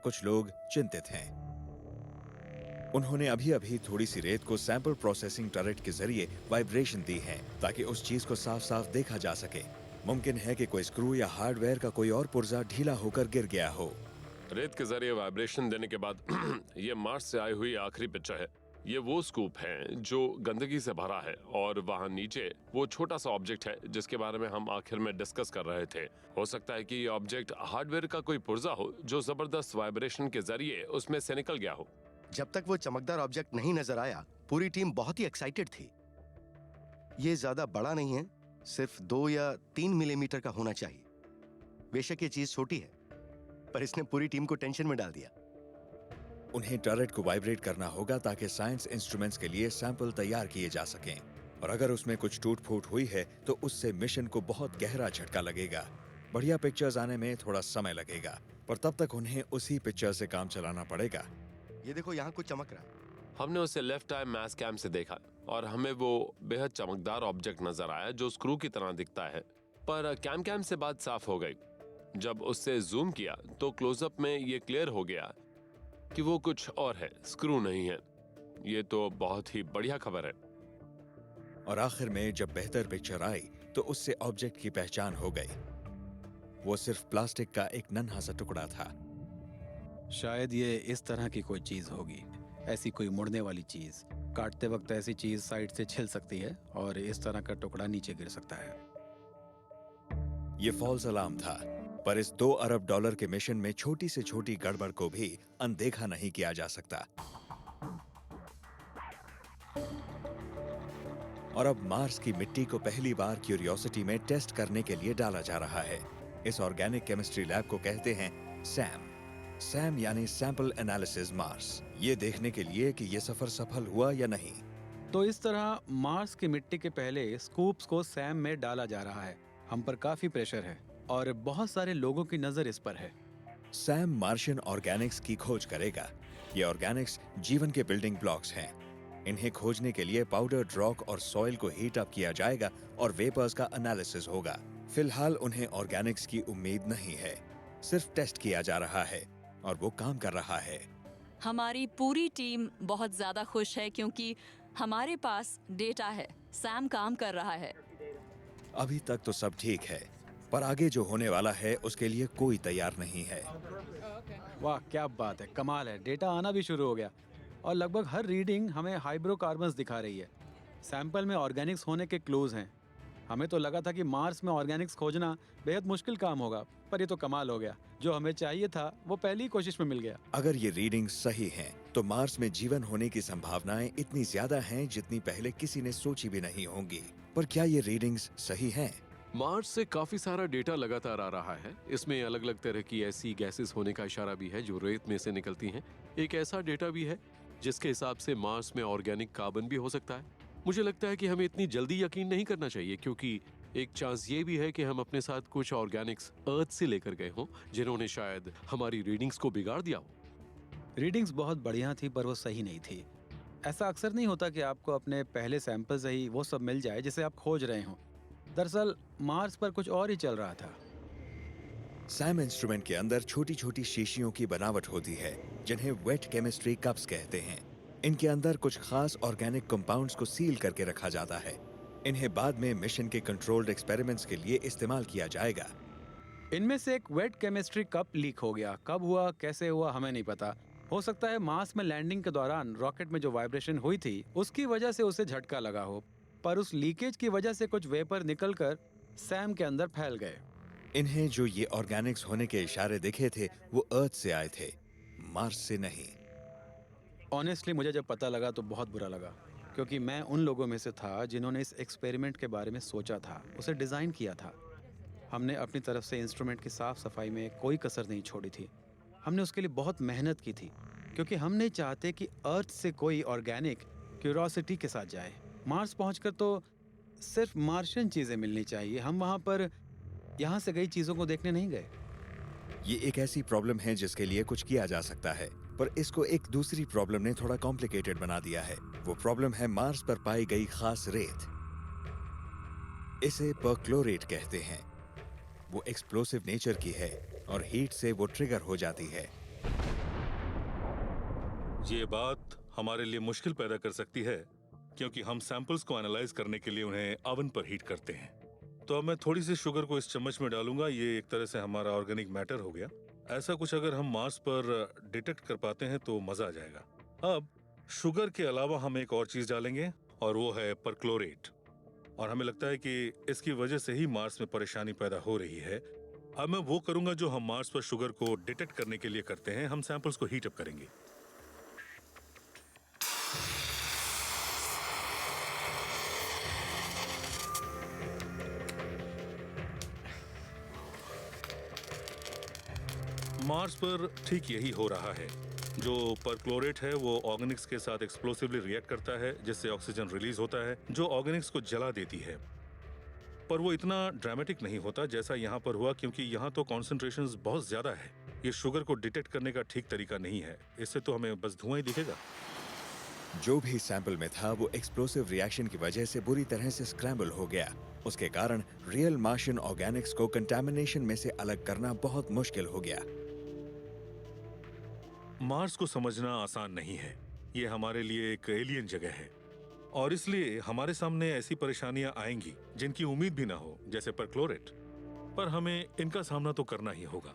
कुछ लोग चिंतित हैं। उन्होंने अभी अभी थोड़ी सी रेत को सैंपल प्रोसेसिंग टरेट के जरिए वाइब्रेशन दी है ताकि उस चीज को साफ साफ देखा जा सके। मुमकिन है कि कोई स्क्रू या हार्डवेयर का कोई और पुर्जा ढीला होकर गिर गया हो। रेत के जरिए वाइब्रेशन देने के बाद ये मार्स से आई हुई आखिरी पिक्चर है। ये वो स्कूप है जो गंदगी से भरा है और वहाँ नीचे वो छोटा सा ऑब्जेक्ट है जिसके बारे में हम आखिर में डिस्कस कर रहे थे। हो सकता है कि ये ऑब्जेक्ट हार्डवेयर का कोई पुर्जा हो जो जबरदस्त वाइब्रेशन के जरिए उसमें से निकल गया हो। जब तक वो चमकदार ऑब्जेक्ट नहीं नजर आया, पूरी टीम बहुत ही एक्साइटेड थी। ये ज्यादा बड़ा नहीं है, सिर्फ 2 या 3 मिलीमीटर का होना चाहिए। बेशक ये चीज छोटी है, पर इसने पूरी टीम को टेंशन में डाल दिया। उन्हें टरेट को वाइब्रेट करना होगा ताकि साइंस इंस्ट्रूमेंट्स के लिए सैंपल तैयार किए जा सकें, और अगर उसमें कुछ टूट फूट हुई है तो उससे मिशन को बहुत गहरा झटका लगेगा। बढ़िया पिक्चर्स आने में थोड़ा समय लगेगा, पर तब तक उन्हें उसी पिक्चर से काम चलाना पड़ेगा। ये देखो, यहाँ कुछ चमक रहा है। हमने उसे लेफ्ट आई मैस कैम से देखा और हमें वो बेहद चमकदार ऑब्जेक्ट नजर आया जो स्क्रू की तरह दिखता है, पर कैम से बात साफ हो गई। जब उससे जूम किया तो क्लोजअप में ये क्लियर हो गया कि वो कुछ और है, स्क्रू नहीं है। ये तो बहुत ही बढ़िया खबर है। और आखिर में जब बेहतर पिक्चर आई तो उससे ऑब्जेक्ट की पहचान हो गई। वो सिर्फ प्लास्टिक का एक नन्हा सा टुकड़ा था। शायद ये इस तरह की कोई चीज होगी, ऐसी कोई मुड़ने वाली चीज। काटते वक्त ऐसी चीज साइड से छिल सकती है और इस तरह का टुकड़ा नीचे गिर सकता है। ये फॉल्स अलार्म था, पर इस $2 अरब के मिशन में छोटी से छोटी गड़बड़ को भी अनदेखा नहीं किया जा सकता। और अब मार्स की मिट्टी को पहली बार क्यूरियोसिटी में टेस्ट करने के लिए डाला जा रहा है। इस ऑर्गेनिक केमिस्ट्री लैब को कहते हैं सैम यानी सैंपल एनालिसिस मार्स, ये देखने के लिए कि ये सफर सफल हुआ या नहीं। तो इस तरह मार्स की मिट्टी के पहले स्कूप्स को सैम में डाला जा रहा है। हम पर काफी प्रेशर है और बहुत सारे लोगों की नजर इस पर है। सैम मार्शियन ऑर्गेनिक्स की खोज करेगा। ये ऑर्गेनिक्स जीवन के बिल्डिंग ब्लॉक्स हैं। इन्हें खोजने के लिए पाउडर्ड रॉक और सॉइल को हीट अप किया जाएगा और वेपर्स का एनालिसिस होगा। फिलहाल उन्हें ऑर्गेनिक्स की उम्मीद नहीं है, सिर्फ टेस्ट किया जा रहा है और वो काम कर रहा है। हमारी पूरी टीम बहुत ज्यादा खुश है क्योंकि हमारे पास डेटा है। सैम काम कर रहा है। अभी तक तो सब ठीक है, पर आगे जो होने वाला है उसके लिए कोई तैयार नहीं है। वाह, क्या बात है, कमाल है। डेटा आना भी शुरू हो गया और लगभग हर रीडिंग हमें हाइड्रोकार्बन्स दिखा रही है। सैंपल में ऑर्गेनिक्स होने के क्लूज हैं। हमें तो लगा था कि मार्स में ऑर्गेनिक्स खोजना बेहद मुश्किल काम होगा, पर ये तो कमाल हो गया। जो हमें चाहिए था वो पहली कोशिश में मिल गया। अगर ये रीडिंग सही हैं, तो मार्स में जीवन होने की संभावनाएं इतनी ज्यादा हैं जितनी पहले किसी ने सोची भी नहीं होंगी। पर क्या ये रीडिंग्स सही हैं? मार्स से काफी सारा डेटा लगातार आ रहा है। इसमें अलग अलग तरह की ऐसी गैसेस होने का इशारा भी है जो रेत में से निकलती हैं। एक ऐसा डेटा भी है जिसके हिसाब से मार्स में ऑर्गेनिक कार्बन भी हो सकता है। मुझे लगता है कि हमें इतनी जल्दी यकीन नहीं करना चाहिए, क्योंकि एक चांस ये भी है कि हम अपने साथ कुछ ऑर्गेनिक्स अर्थ से लेकर गए हों जिन्होंने शायद हमारी रीडिंग्स को बिगाड़ दिया हो। रीडिंग्स बहुत बढ़िया थी, पर वो सही नहीं थी। ऐसा अक्सर नहीं होता कि आपको अपने पहले सैंपल से ही वो सब मिल जाए जिसे आप खोज रहे हों। दरअसल मार्स पर कुछ और ही चल रहा था। सैम इंस्ट्रूमेंट के अंदर छोटी छोटी शीशियों की बनावट होती है जिन्हें वेट केमिस्ट्री कप्स कहते हैं। इनके अंदर कुछ खास ऑर्गेनिक कंपाउंड्स को सील करके रखा जाता है। इन्हें बाद में मिशन के कंट्रोल्ड एक्सपेरिमेंट्स के लिए इस्तेमाल किया जाएगा। इनमें से एक वेट केमिस्ट्री कप लीक हो गया। कब हुआ, कैसे हुआ, हमें नहीं पता। हो सकता है मार्स में लैंडिंग के दौरान रॉकेट में जो वाइब्रेशन हुई थी उसकी वजह से उसे झटका लगा हो, पर उस लीकेज की वजह से कुछ वेपर निकलकर सैम के अंदर फैल गए। इन्हें जो ये ऑर्गेनिक्स होने के इशारे दिखे थे वो अर्थ से आए थे, मार्स से नहीं। ऑनेस्टली मुझे जब पता लगा तो बहुत बुरा लगा, क्योंकि मैं उन लोगों में से था जिन्होंने इस एक्सपेरिमेंट के बारे में सोचा था, उसे डिज़ाइन किया था। हमने अपनी तरफ से इंस्ट्रूमेंट की साफ सफाई में कोई कसर नहीं छोड़ी थी। हमने उसके लिए बहुत मेहनत की थी, क्योंकि हम नहीं चाहते कि अर्थ से कोई ऑर्गेनिक क्यूरोसिटी के साथ जाए। मार्स पहुंचकर तो सिर्फ मार्शियन चीज़ें मिलनी चाहिए। हम वहाँ पर यहाँ से गई चीज़ों को देखने नहीं गए। ये एक ऐसी प्रॉब्लम है जिसके लिए कुछ किया जा सकता है, पर इसको एक दूसरी प्रॉब्लम ने थोड़ा कॉम्प्लिकेटेड बना दिया है। वो प्रॉब्लम है मार्स पर पाई गई खास रेत। इसे परक्लोरेट कहते हैं। वो एक्सप्लोसिव नेचर की है और हीट से वो ट्रिगर हो जाती है। ये बात हमारे लिए मुश्किल पैदा कर सकती है क्योंकि हम सैंपल्स को एनालाइज करने के लिए उन्हें ओवन पर हीट करते हैं। तो अब मैं थोड़ी सी शुगर को इस चम्मच में डालूंगा। ये एक तरह से हमारा ऑर्गेनिक मैटर हो गया। ऐसा कुछ अगर हम मार्स पर डिटेक्ट कर पाते हैं तो मजा आ जाएगा। अब शुगर के अलावा हम एक और चीज डालेंगे और वो है परक्लोरेट। और हमें लगता है कि इसकी वजह से ही मार्स में परेशानी पैदा हो रही है। अब मैं वो करूंगा जो हम मार्स पर शुगर को डिटेक्ट करने के लिए करते हैं। हम सैंपल्स को हीट अप करेंगे। मार्स पर ठीक यही हो रहा है। जो परक्लोरेट है वो ऑर्गेनिक्स के साथ एक्सप्लोसिवली रिएक्ट करता है, जिससे ऑक्सीजन रिलीज होता है जो ऑर्गेनिक्स को जला देती है। पर वो इतना ड्रामेटिक नहीं होता जैसा यहाँ पर हुआ, क्योंकि यहाँ तो कॉन्सेंट्रेशंस बहुत ज्यादा है। ये शुगर को डिटेक्ट करने का ठीक तरीका नहीं है। इससे तो हमें बस धुआं ही दिखेगा। जो भी सैंपल में था वो एक्सप्लोसिव रिएक्शन की वजह से बुरी तरह से स्क्रैम्बल हो गया। उसके कारण रियल मार्शियन ऑर्गेनिक्स को कंटामिनेशन में से अलग करना बहुत मुश्किल हो गया। मार्स को समझना आसान नहीं है। ये हमारे लिए एक एलियन जगह है और इसलिए हमारे सामने ऐसी परेशानियां आएंगी जिनकी उम्मीद भी ना हो, जैसे परक्लोरेट। पर हमें इनका सामना तो करना ही होगा।